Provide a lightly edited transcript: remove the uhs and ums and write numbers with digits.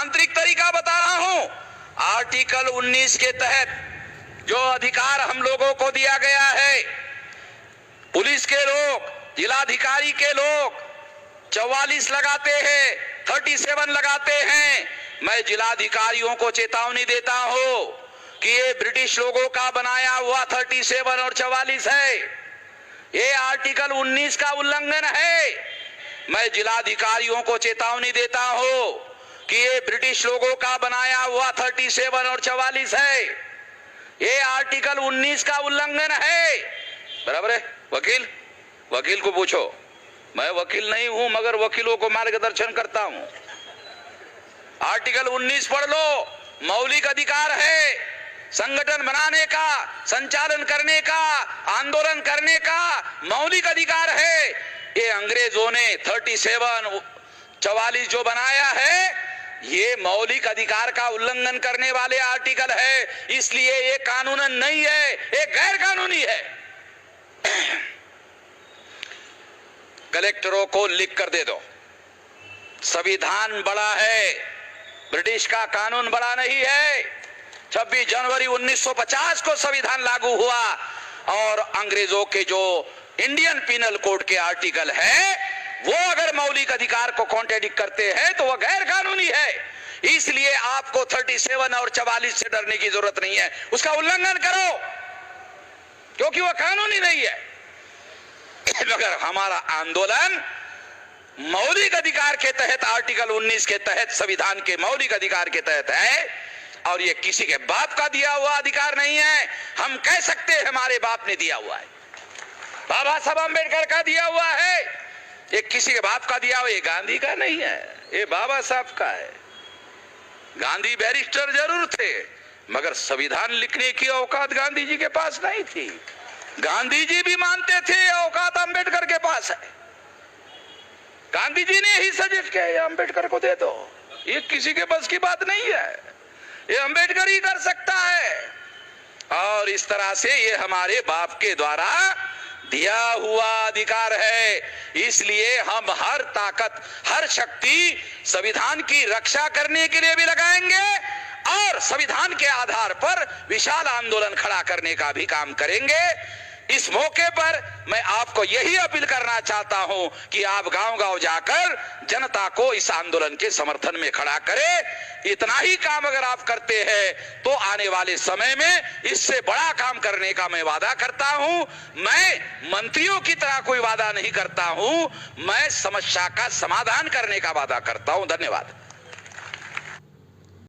लोकतांत्रिक तरीका बता रहा हूं। आर्टिकल 19 के तहत जो अधिकार हम लोगों को दिया गया है, पुलिस के लोग, जिलाधिकारी के लोग 44 लगाते हैं, 37 लगाते हैं। मैं जिलाधिकारियों को चेतावनी देता हूं कि ये ब्रिटिश लोगों का बनाया हुआ 37 और 44 है, ये आर्टिकल 19 का उल्लंघन है। मैं जिलाधिकारियों को चेतावनी देता हूं कि ये ब्रिटिश लोगों का बनाया हुआ 37 और 44 है, ये आर्टिकल 19 का उल्लंघन है। बराबर है? वकील को पूछो। मैं वकील नहीं हूं मगर वकीलों को मार्गदर्शन करता हूं। आर्टिकल 19 पढ़ लो। मौलिक अधिकार है संगठन बनाने का, संचालन करने का, आंदोलन करने का मौलिक अधिकार है। ये अंग्रेजों ने 37 44 जो बनाया है, ये मौलिक अधिकार का उल्लंघन करने वाले आर्टिकल है, इसलिए ये कानूनन नहीं है, ये गैर कानूनी है। कलेक्टरों को लिख कर दे दो, संविधान बड़ा है, ब्रिटिश का कानून बड़ा नहीं है। 26 जनवरी 1950 को संविधान लागू हुआ और अंग्रेजों के जो इंडियन पिनल कोड के आर्टिकल है, वो अगर मौलिक अधिकार को कॉन्ट्रडिक्ट करते हैं तो वह गैर कानूनी है। इसलिए आपको 37 और 44 से डरने की जरूरत नहीं है, उसका उल्लंघन करो क्योंकि वह कानूनी नहीं है। मगर हमारा आंदोलन मौलिक अधिकार के तहत, आर्टिकल 19 के तहत, संविधान के मौलिक अधिकार के तहत है और ये किसी के बाप का दिया हुआ अधिकार नहीं है। हम कह सकते हैं हमारे बाप ने दिया हुआ है, बाबा साहब अम्बेडकर का दिया हुआ है। ये किसी के बाप का दिया हुआ, ये गांधी का नहीं है, ये बाबा साहब का है। गांधी बैरिस्टर जरूर थे मगर संविधान लिखने की औकात गांधी जी के पास नहीं थी। गांधी जी भी मानते थे औकात अम्बेडकर के पास है। गांधी जी ने ही सजेस्ट किया, ये अम्बेडकर को दे दो। ये किसी के बस की बात नहीं है, ये अम्बेडकर ही कर सकता है। और इस तरह से ये हमारे बाप के द्वारा दिया हुआ अधिकार है। इसलिए हम हर ताकत, हर शक्ति संविधान की रक्षा करने के लिए भी लगाएंगे और संविधान के आधार पर विशाल आंदोलन खड़ा करने का भी काम करेंगे। इस मौके पर मैं आपको यही अपील करना चाहता हूं कि आप गांव-गांव जाकर जनता को इस आंदोलन के समर्थन में खड़ा करें। इतना ही काम अगर आप करते हैं तो आने वाले समय में इससे बड़ा काम करने का मैं वादा करता हूं। मैं मंत्रियों की तरह कोई वादा नहीं करता हूं, मैं समस्या का समाधान करने का वादा करता हूं। धन्यवाद।